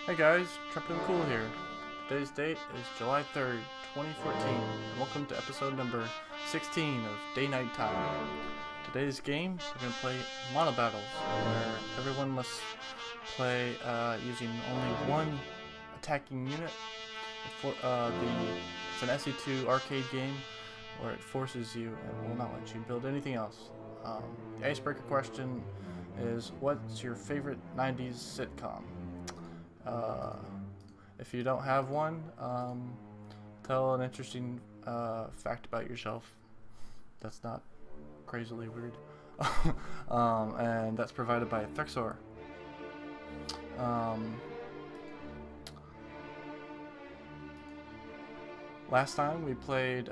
Hey guys, Trumpetmcool here. Today's date is July 3rd, 2014, and welcome to episode number 16 of Day Night Time. Today's game, we're going to play Monobattles, where everyone must play using only one attacking unit. It's an SE2 arcade game where it forces you and will not let you build anything else. The icebreaker question is, what's your favorite 90s sitcom? If you don't have one, tell an interesting fact about yourself that's not crazily weird. And that's provided by Threxor. Last time we played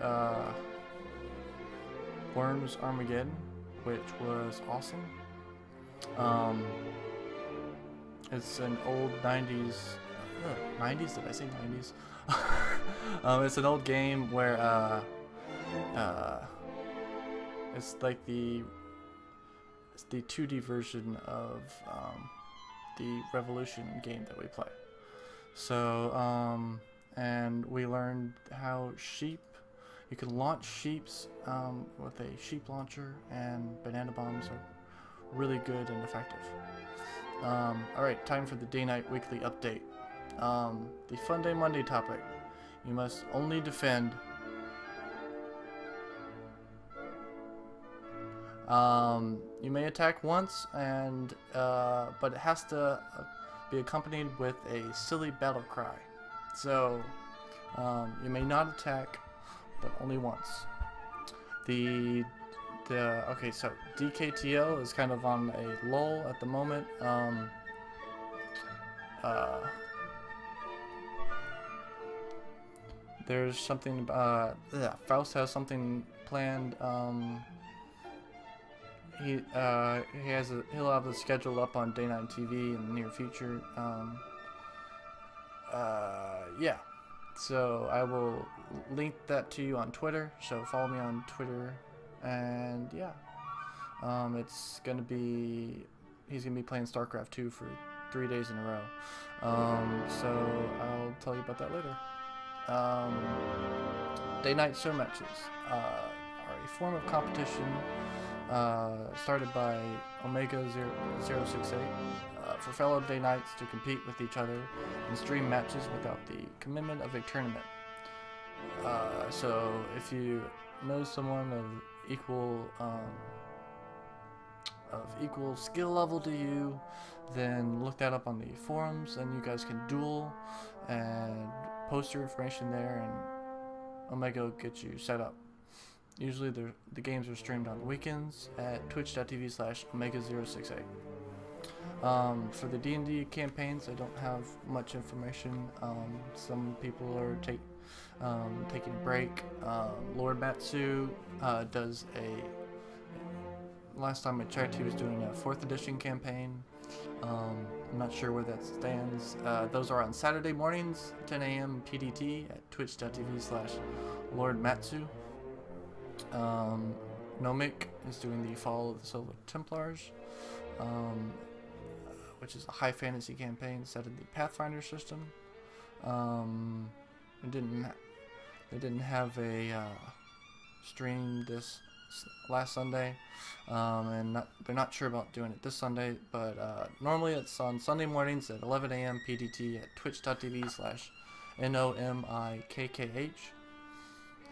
Worms Armageddon, which was awesome. It's an old 90s. 90s? Did I say 90s? It's an old game where it's like the 2D version of the Revolution game that we play. So and we learned how you can launch sheeps with a sheep launcher, and banana bombs are really good and effective. Alright, time for the Day Night Weekly Update. The Funday Monday topic. You must only defend. You may attack once, and but it has to be accompanied with a silly battle cry. So, you may not attack, but only once. Okay, so DKTL is kind of on a lull at the moment. There's something, Faust has something planned. He'll have the schedule up on DayKnight TV in the near future. Yeah. So I will link that to you on Twitter. So follow me on Twitter. And yeah, he's gonna be playing StarCraft 2 for 3 days in a row. So I'll tell you about that later. DayKnight Showmatches are a form of competition started by Omega068 for fellow Dayknights to compete with each other and stream matches without the commitment of a tournament. So if you know someone of equal skill level to you, then look that up on the forums, and you guys can duel and post your information there, and Omega will get you set up. Usually the games are streamed on weekends at twitch.tv/omega068. For the D&D campaigns, I don't have much information. Some people are taking a break. Lord Matsu does last time I checked, he was doing a 4th edition campaign. I'm not sure where that stands. Those are on Saturday mornings, 10 a.m. PDT at twitch.tv/LordMatsu. Nomic is doing the Fall of the Silver Templars, which is a high fantasy campaign set in the Pathfinder system. They didn't have a stream this last Sunday, and they're not sure about doing it this Sunday, but normally it's on Sunday mornings at 11 a.m. PDT at twitch.tv/NOMIKKH.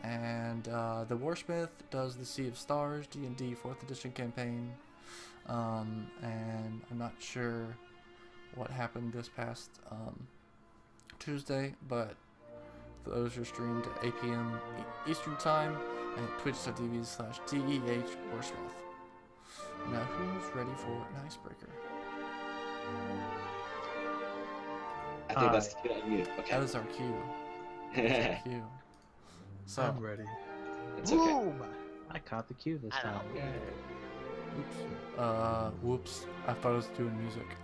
And the Warsmith does the Sea of Stars D&D 4th edition campaign, and I'm not sure what happened this past Tuesday, but those are streamed at 8 p.m. Eastern Time at twitch.tv/DEH Warsmith. Now, who's ready for an icebreaker? I think that's the cue on you. Okay. That is our cue. That's our cue. So, I'm ready. It's okay. Boom! I caught the cue this time. oops. Whoops. I thought I was doing music.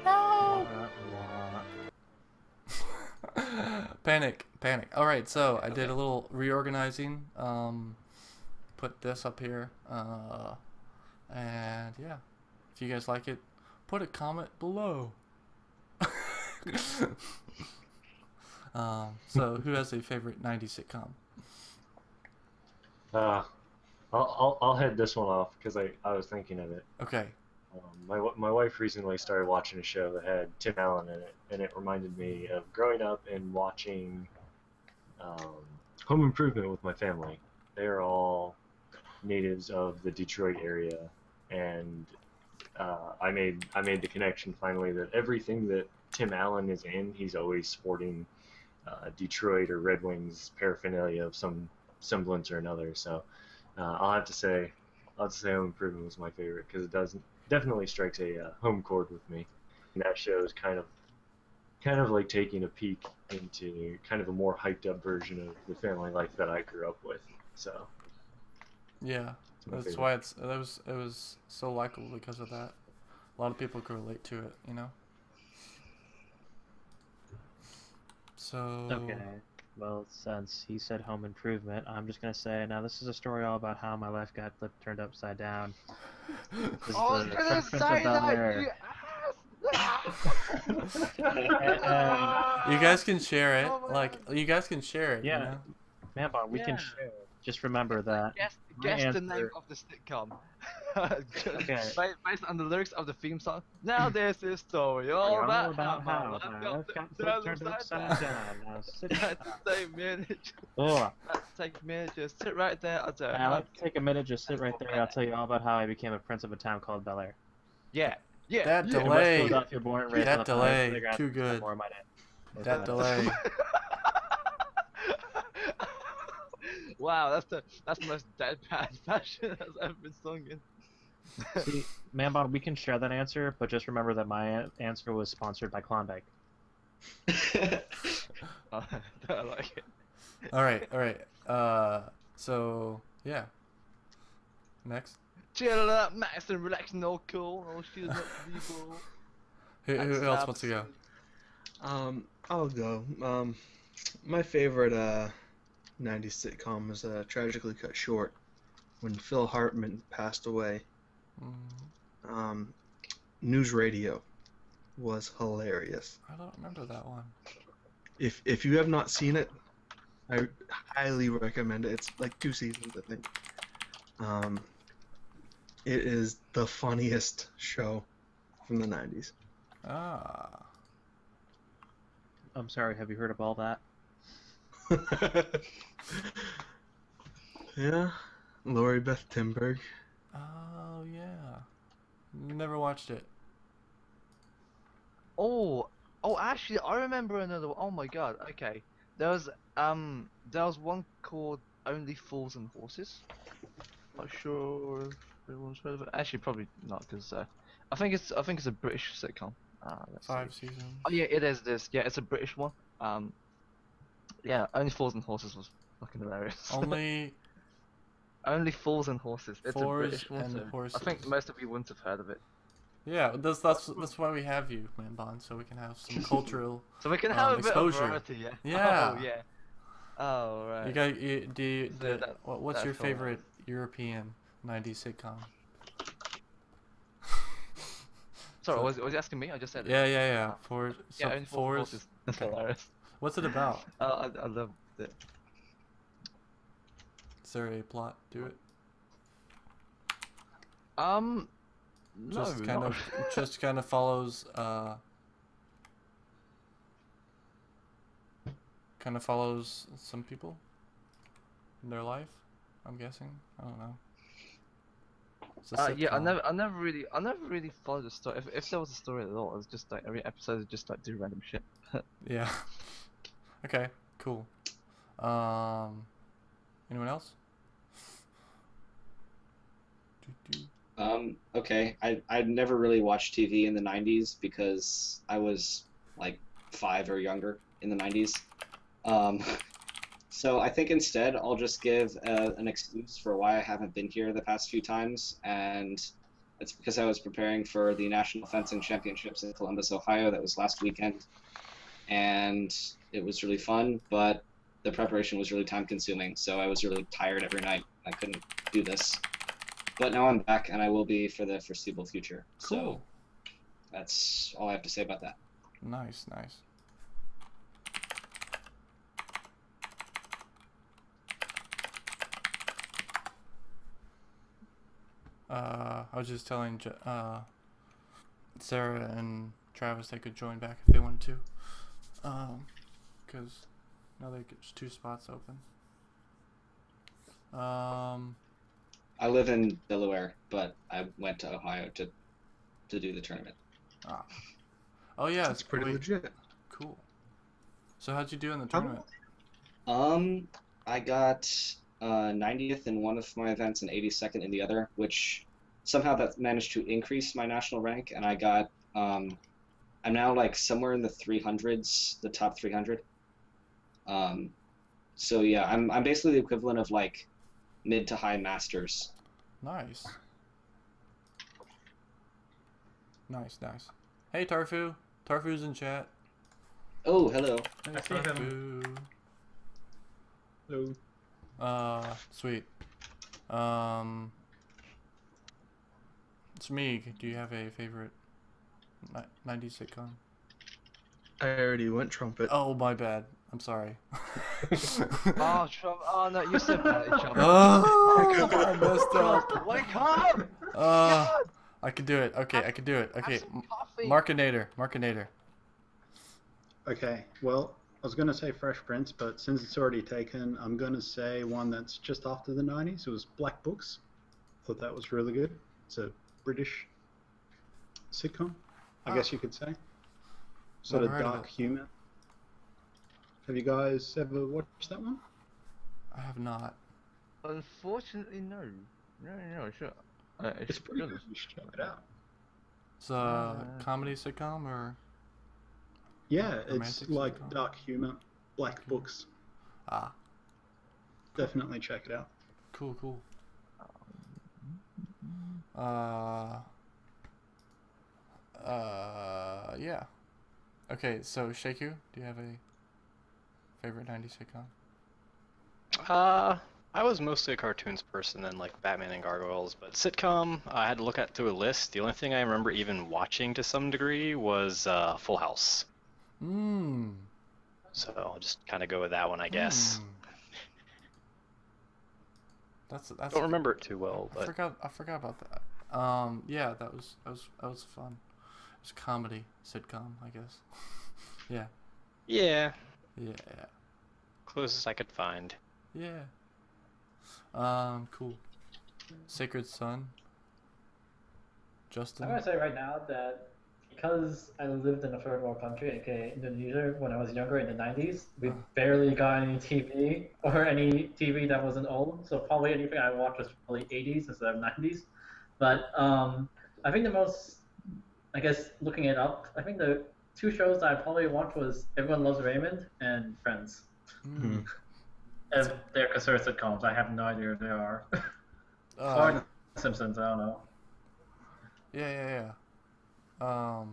No! Panic. Alright, so I did a little reorganizing. Put this up here. And yeah, if you guys like it, put a comment below. So who has a favorite 90s sitcom? I'll head this one off because I was thinking of it. Okay. My wife recently started watching a show that had Tim Allen in it, and it reminded me of growing up and watching Home Improvement with my family. They're all natives of the Detroit area, and I made the connection finally that everything that Tim Allen is in, he's always sporting Detroit or Red Wings paraphernalia of some semblance or another. So I'll have to say Home Improvement was my favorite because it definitely strikes a home chord with me. And that show is kind of like taking a peek into kind of a more hyped up version of the family life that I grew up with. So yeah, that's why it was so likable because of that. A lot of people could relate to it, you know. So Okay. Well, since he said Home Improvement, I'm just gonna say now this is a story all about how my life got turned upside down. This I was is the gonna Prince say of that, Bel-Air. you guys can share it. Oh my Like God. you guys can share it. Yeah. You know? Manbon, we can Yeah. share it. Just remember that. Guess the name answer- of the sitcom. Okay. Based on the lyrics of the theme song. Now there's this story all about how how I've I've got turned turned upside upside down. Now sit Let's take a minute. Oh, Let's take a minute. Just sit right there. I'll tell you now how- let's take a minute, just sit right there. I'll tell you all about how I became a prince of a town called Bel-Air. Yeah. Yeah. That yeah. In West delay. Philadelphia, born and raised That on the delay. playground, Too good. more of my name. That delay. Wow, that's the most deadpan fashion that's ever been sung in. See, Manbon, we can share that answer, but just remember that my answer was sponsored by Klondike. I like it. All right. So yeah. Next. Chill up, nice and relax, no cool, no shit, no people. Who else wants to go? I'll go. My favorite 90s sitcom was Tragically Cut Short when Phil Hartman passed away. News Radio was hilarious. I don't remember that one. If you have not seen it, I highly recommend it. It's like 2 seasons, I think. It is the funniest show from the 90s. Ah. I'm sorry, have you heard of all that? Yeah, Lori Beth Timberg. Oh yeah. Never watched it. Oh, actually, I remember another one. Oh my god, okay. There was one called Only Fools and Horses. Not sure if everyone's heard of it. Actually, probably not, because I think it's a British sitcom. Let's see. 5 seasons. Oh yeah, it is this. Yeah, it's a British one. Yeah, Only Fools and Horses was fucking hilarious. Only Fools and Horses. It's a Fours British one. and So Horses. I think most of you wouldn't have heard of it. Yeah, that's why we have you, Manbon, so we can have some cultural. So we can have a bit exposure. of variety, yeah. Yeah. Oh yeah. Oh right. What's that's your hilarious. favorite European 90s sitcom? Sorry, was you asking me? I just said it. Yeah. Only Fools and Fours. Horses. That's hilarious. What's it about? I love it. Is there a plot to it? No, Just kind of follows some people in their life, I'm guessing. I don't know. It's a yeah, I sitcom. never really followed the story. If there was a story at all, it was just like every episode would just like do random shit. Yeah. Okay, cool. Anyone else? Okay. I never really watched TV in the 90s because I was like 5 or younger in the 90s. So I think instead I'll just give an excuse for why I haven't been here the past few times, and it's because I was preparing for the National Fencing Championships in Columbus, Ohio. That was last weekend, and it was really fun, but the preparation was really time-consuming, so I was really tired every night. I couldn't do this. But now I'm back, and I will be for the foreseeable future. Cool. that's all I have to say about that. Nice, nice. I was just telling Sarah and Travis they could join back if they wanted to. Because now there's 2 spots open. I live in Delaware, but I went to Ohio to do the tournament. Ah. Oh yeah, That's pretty legit. Cool. So how'd you do in the tournament? I got 90th in one of my events and 82nd in the other, which somehow that managed to increase my national rank, and I got I'm now like somewhere in the 300s, the top 300. So yeah, I'm basically the equivalent of like mid to high masters. Nice. Nice, nice. Hey Tarfu. Tarfu's in chat. Oh, hello. Hey, I see him. Tarfu. Hello. Sweet. Shmeeg, do you have a favorite 90s sitcom? I already went trumpet. Oh, my bad. I'm sorry. Oh, Trump. Oh, no, you said that, Trump. Oh, I messed up. Wake up! I can do it. Okay, I can do it. Okay, Have some coffee. Markonator. Okay, well, I was going to say Fresh Prince, but since it's already taken, I'm going to say one that's just after the 90s. It was Black Books. Thought that was really good. It's a British sitcom, I guess you could say. Sort Never of heard of dark it. humor. Have you guys ever watched that one? I have not. Unfortunately, no. No, sure. It's pretty good. You should check it out. It's a comedy sitcom or? Yeah, it's Romantic like sitcom? dark humor. Black Books. Ah, Definitely check it out. cool. Yeah. Okay, so Shaku, do you have a favorite 90s sitcom? I was mostly a cartoons person and like Batman and Gargoyles, but sitcom, I had to look at through a list. The only thing I remember even watching to some degree was Full House. So I'll just kind of go with that one, I guess. That's Don't remember it too well, but I forgot about that. Yeah, that was fun. It was a comedy sitcom, I guess. Yeah. yeah, Yeah. closest I could find. Yeah. Cool. SacredSun. Justin. I'm gonna say right now that because I lived in a third world country, aka Indonesia, when I was younger in the 90s, we barely got any TV or any TV that wasn't old. So probably anything I watched was probably 80s instead of 90s. But I think the most, I guess, looking it up, I think the 2 shows that I probably watched was Everyone Loves Raymond and Friends. And they're considered sitcoms. I have no idea what they are. Or Simpsons, I don't know. Yeah. Oh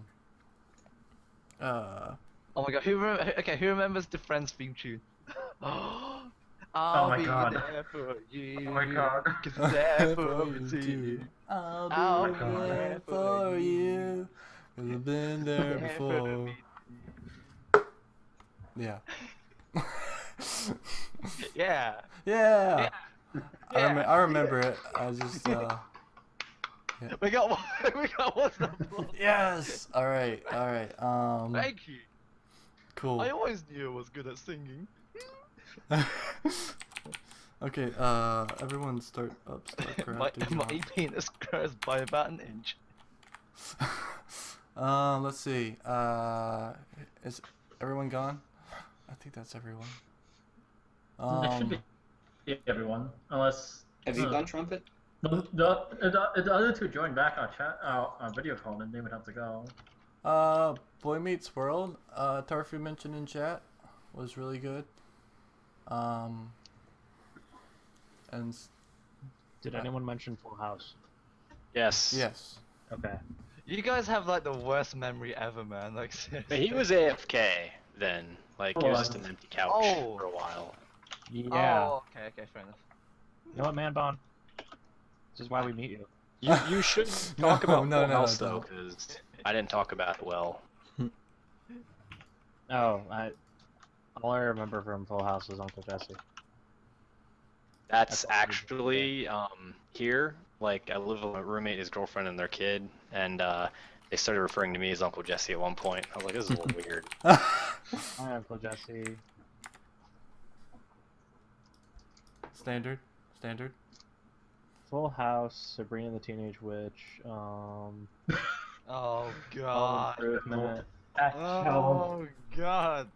my god, who remembers the Friends theme tune? I'll my be god. there for you. Oh my god. 'Cause I'm there for you. I'll be there for you. 'Cause I've been there before. Yeah. Yeah. Yeah. I remember it. I just We got what's the applause? yes. All right. Thank you. Cool. I always knew I was good at singing. Okay. Everyone start crafting. My penis grows by about an inch. Let's see. Is everyone gone? I think that's everyone. It should be everyone, unless. Have you gone trumpet? The other 2 joined back on chat, on video call, then they would have to go. Boy Meets World. Tarfu mentioned in chat was really good. And Did anyone mention Full House? Yes. yes. Okay. You guys have like the worst memory ever, man. Like seriously. But he was AFK then. Like, it was just an empty couch Oh. for a while. Yeah. Oh, okay, fair enough. You know what, Manbon? This is why we meet you. You should talk about no, Full no, House, no. though, because I didn't talk about it well. Oh, all I remember from Full House was Uncle Jesse. That's That's all we did actually here. Like I live with my roommate, his girlfriend, and their kid, and they started referring to me as Uncle Jesse at one point. I was like, this is a little weird. Hi, Uncle Jesse. Standard. Full House, Sabrina the Teenage Witch, Oh Home god. Improvement, That show. Oh god.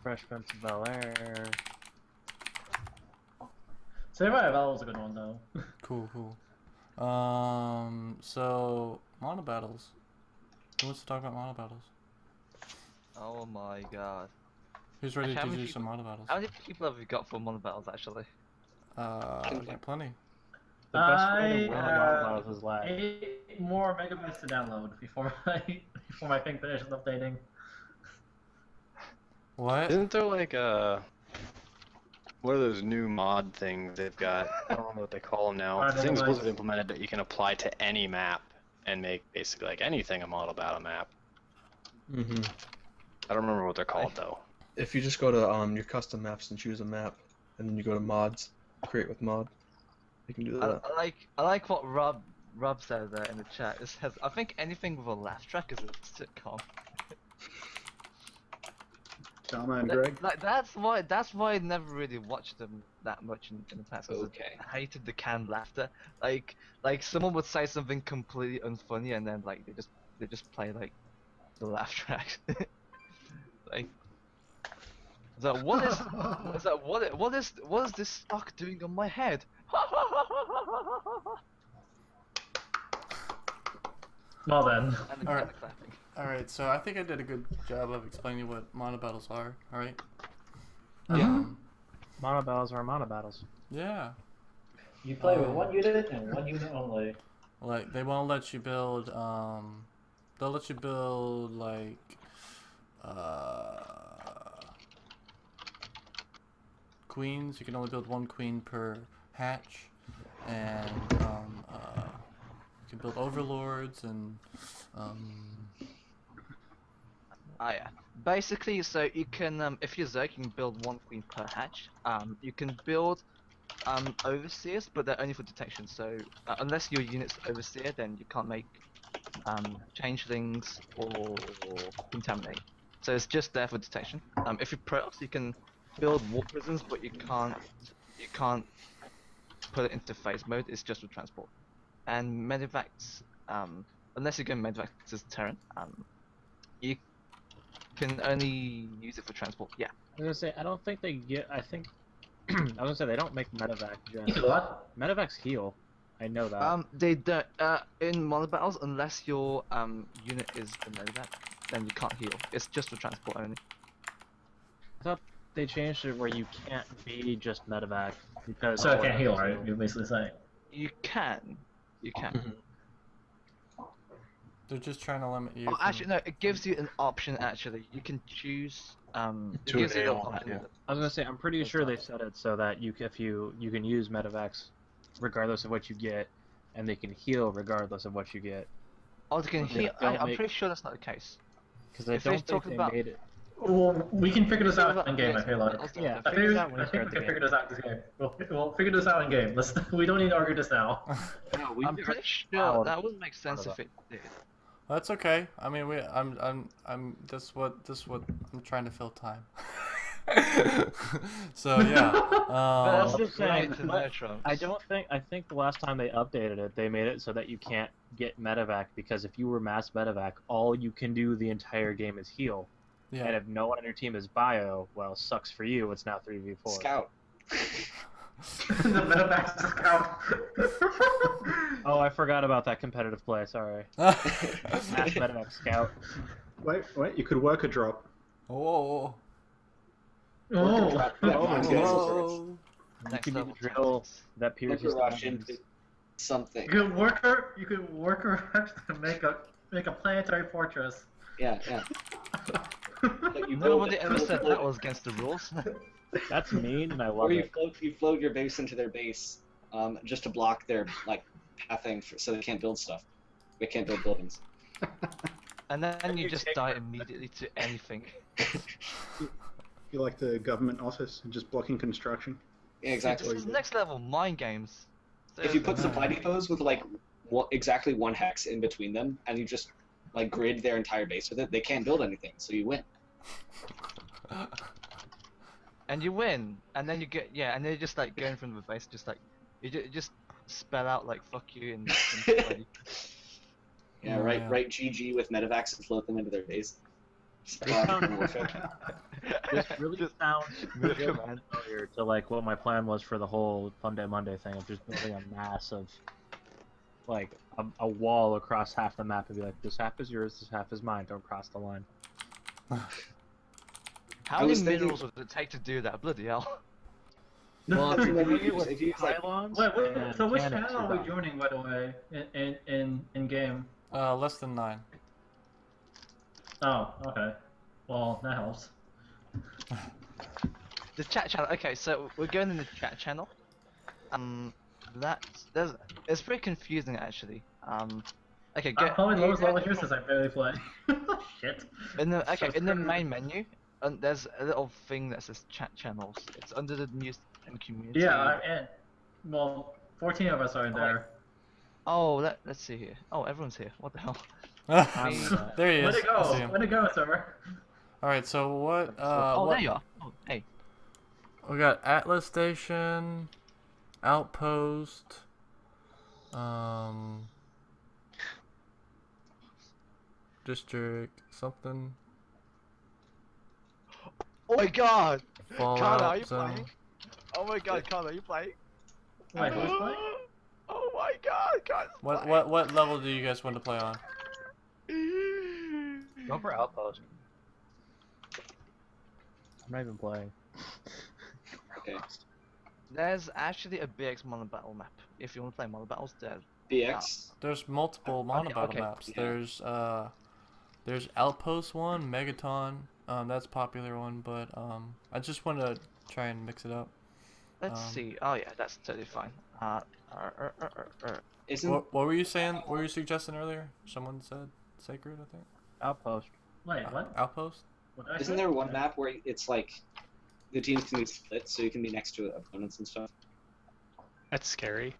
Fresh Prince of Bel-Air. Saved by the Bell was a good one though. Cool. So Monobattles. Who wants to talk about Monobattles? Oh my god. Who's ready How to many do some Monobattles? How many people have you got for Monobattles actually? Like plenty. The best way to I win Monobattles is lag. 8 more megabytes to download before my thing finishes updating. What? Isn't there like what are those new mod things they've got? I don't know what they call them now. Things Blizzard implemented that you can apply to any map and make basically like anything a model battle map. Mm-hmm. I don't remember what they're called though. If you just go to your custom maps and choose a map, and then you go to mods, create with mod, you can do that. I like what Rob said there in the chat. It says, I think anything with a laugh track is a sitcom. Dharma and Greg. Like that's why I never really watched them that much in the past. 'Cause Okay. I hated the canned laughter. Like someone would say something completely unfunny and then like they just play like the laugh track. Like, what is this stock doing on my head? Well then. And the Alright. kind of clapping. Alright, so I think I did a good job of explaining what Monobattles are, alright? Yeah. Monobattles are Monobattles. Yeah. You play with one unit and one unit only. Like, they won't let you build, they'll let you build, like, queens. You can only build one queen per hatch. And, you can build overlords and, Yeah. Basically, so you can, if you're Zerg, you can build one queen per hatch. You can build overseers, but they're only for detection. So unless your unit's overseer, then you can't make changelings or contaminate. So it's just there for detection. If you're Protoss, you can build war prisons, but you can't put it into phase mode. It's just for transport. And Medivacs, unless you go Medivacs as Terran, you can only use it for transport. Yeah. I was gonna say, I don't think they get. I think I was gonna say they don't make medevac You gen. what? Medevacs heal. I know that. They don't. In Monobattles, unless your unit is the Medivac, then you can't heal. It's just for transport only. I thought they changed it where you can't be just medevac because. So I can't heal, right? You're basically saying. You can. You can. they're just trying to limit you. Oh, from- actually, no. It gives you an option. Actually, you can choose. It To gives you an enable that, option. yeah. I was gonna say, I'm pretty sure they set it so that you can use medevacs regardless of what you get, and they can heal regardless of what you get. Oh, they can They heal. don't I'm make- pretty sure that's not the case. Because I If they don't think talk they about- made it. Well, we can figure this out in game. I feel like. Yeah, I figure think it out when I you think start we the can figure game. this out this game. We'll figure this out in game. We don't need to argue this now. No, we I'm pretty sure that would make sense if it did. That's okay. I mean, I'm this what I'm trying to fill time. So yeah. But I'm that's just saying, great to know, Trump. I think the last time they updated it, they made it so that you can't get medevac because if you were mass medevac, all you can do the entire game is heal. And Yeah. if no one on your team is bio, well, sucks for you. It's now 3v4. Scout. The medevac scout. Oh, I forgot about that competitive play. Sorry. Mass medevac scout. Wait, you could work a drop. Oh. Oh. Whoa. You Next can do the level drill tactics. that pierces rush diamonds. into something. You could work her to make a planetary fortress. Yeah. Like you Nobody build- ever said that was against the rules. That's mean, and I Or love you it. float your base into their base, just to block their like pathing so they can't build stuff. We can't build buildings. And then you just die immediately to anything. You like the government office and just blocking construction? Yeah, exactly. This is next level mind games. If you put supply depots with like exactly 1 hex in between them, and you just like grid their entire base with it, they can't build anything, so you win. And you win, and then you get and then you just like go in front of the base, just like you just spell out like "fuck you" and Yeah, write GG with medevacs and float them into their base. This really sounds really familiar to like what my plan was for the whole Funday Monday thing of just building a mass of like a wall across half the map and be like, this half is yours, this half is mine, don't cross the line. How many minerals would it take to do that? Bloody hell. Well, if you use like Wait, so which channel are we joining, by the way, in game? Less than 9. Oh, okay. Well, that helps. The chat channel. Okay, so we're going in the chat channel. It's pretty confusing actually. Okay, go. Probably lowest level here since I barely play. Shit. In the main menu, there's a little thing that says chat channels. It's under the news and community. Yeah, I'm in. Well, 14 of us are in there. Oh, let's see here. Oh, everyone's here. What the hell? There he is. Way to go! Way to go, sir. Alright, so what? There you are. Oh, hey. We got Atlas Station, Outpost, District, something. Oh my god! Fallout Carla, are you Zone. playing? Oh my god, Carla, are you playing? Wait, who's playing? Oh my god, Carla. What level do you guys want to play on? Go for Outpost. I'm not even playing. Okay. There's actually a BX Monobattle map. If you want to play Monobattles, there. BX? There's multiple Monobattle maps. Yeah. There's Outpost one, Megaton. That's a popular one, but I just want to try and mix it up. Let's see. Oh yeah, that's totally fine. Isn't What were you saying? What were you suggesting earlier? Someone said Sacred, I think. Outpost. Wait, what? Outpost? What did I isn't say? there one map where it's like the teams can be split so you can be next to opponents and stuff? That's scary.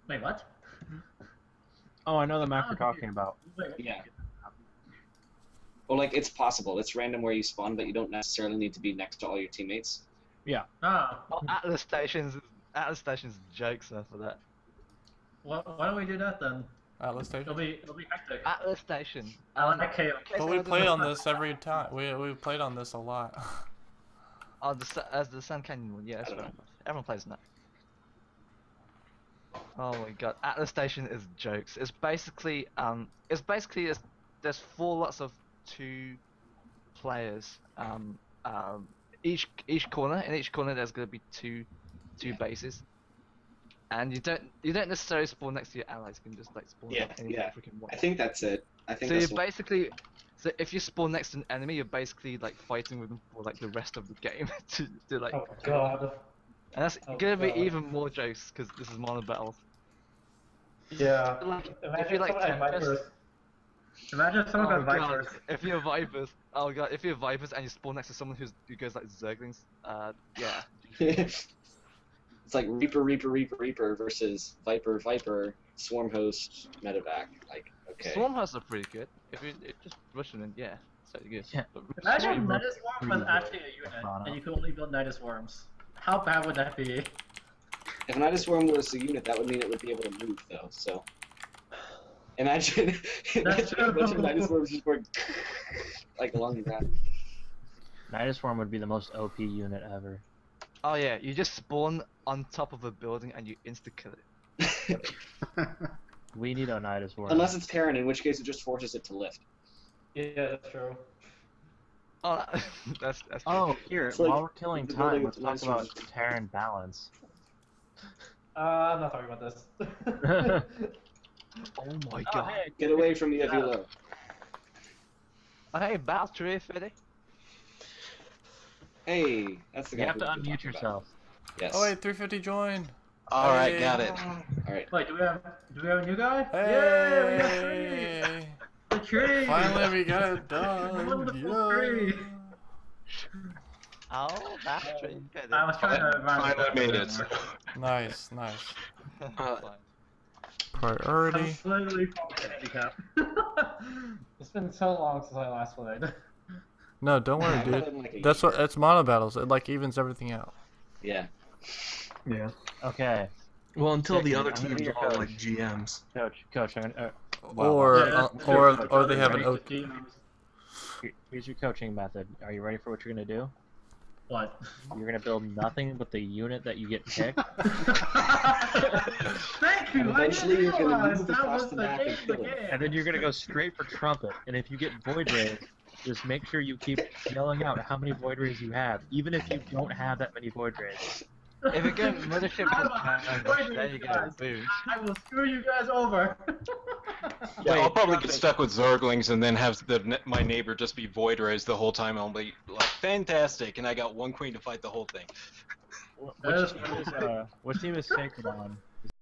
Wait, what? Oh, I know the map you're talking about. Wait, Yeah. Or like it's possible. It's random where you spawn, but you don't necessarily need to be next to all your teammates. Yeah. Ah, Oh, Atlas Station's jokes man, for that. why don't we do that then? Atlas Station? It'll be hectic. Atlas Station. I like chaos. But we play on this every time. We played on this a lot. Oh, as the Sand Canyon one. Yeah, that's fair enough. Everyone plays on that. Oh my god, Atlas Station is jokes. It's basically there's 4 lots of 2 players. Each corner. In each corner, there's gonna be two bases. And you don't necessarily spawn next to your allies. You can just like spawn anywhere freaking one. I think that's it. I think So that's you're basically, so if you spawn next to an enemy, you're basically like fighting with them for like the rest of the game to like. Oh god. And that's gonna be even more jokes because this is Monobattles. Yeah. Like, Imagine if you like someone had Tempest, Vipers. Imagine someone got God, Vipers. if you're Vipers, oh god, if you're Vipers and you spawn next to someone who goes like Zerglings, yeah. It's like Reaper versus Viper, Swarm Host, Medevac. Like, okay. Swarm hosts are pretty good. If just rush them in, yeah, it's totally good. Yeah. But Imagine Nidus Worm was actually a unit, and you could only build Nidus Worms. How bad would that be? If an Nidus Worm was a unit, that would mean it would be able to move, though. So, imagine a bunch of Nidus Worms just going like along the ground. Nidus Worm would be the most OP unit ever. oh yeah, you just spawn on top of a building and you insta kill it. We need a Nidus Worm. Unless it's Terran, in which case it just forces it to lift. Yeah, that's true. Oh, that's Oh, here, It's like while we're killing the time, building let's with talk nice about rooms. Terran balance. I'm not talking about this. oh my god. hey, Get away from the Avilo. Oh, hey, Battery Freddy. Hey, that's the guy. you have to we were unmute talking about. yourself. Yes. Oh wait, 350 joined. All right, Hey. got it. All right. Wait, do we have a new guy? Hey. Yay, we got three. The tree. Finally, we got it done. Wonderful Yeah. tree. Oh, that's true. I was trying to run Finally made it. Nice, nice. Uh, I'm Priority. slightly from handicap. It's been so long since I last played. No, don't worry, I've had it dude. in like a That's year. what. It's Monobattles. It like evens everything out. Yeah. Yeah. Okay, Well, until the Second, other I'm gonna be teams your are coach. like GMs. coach, I'm gonna. Or Yeah, that's true. or they have an Ready O. to team. Here's your coaching method. Are you ready for what you're gonna do? What? You're gonna build nothing but the unit that you get picked. Thank you. And eventually I you're didn't gonna realize move that across was the the map name and of the kill him. game. And then you're gonna go straight for Trumpet. And if you get Void Rays, just make sure you keep yelling out how many Void Rays you have, even if you don't have that many Void Rays. If again, Mothership I'm just a hangs, Void there Ray you go, guys. boom. I will screw you guys over. Yeah, I'll Wait, probably Trumpet. get stuck with Zerglings and then have my neighbor just be Void Rays the whole time. I'll be like, fantastic, and I got one queen to fight the whole thing. Which team is Sacred on?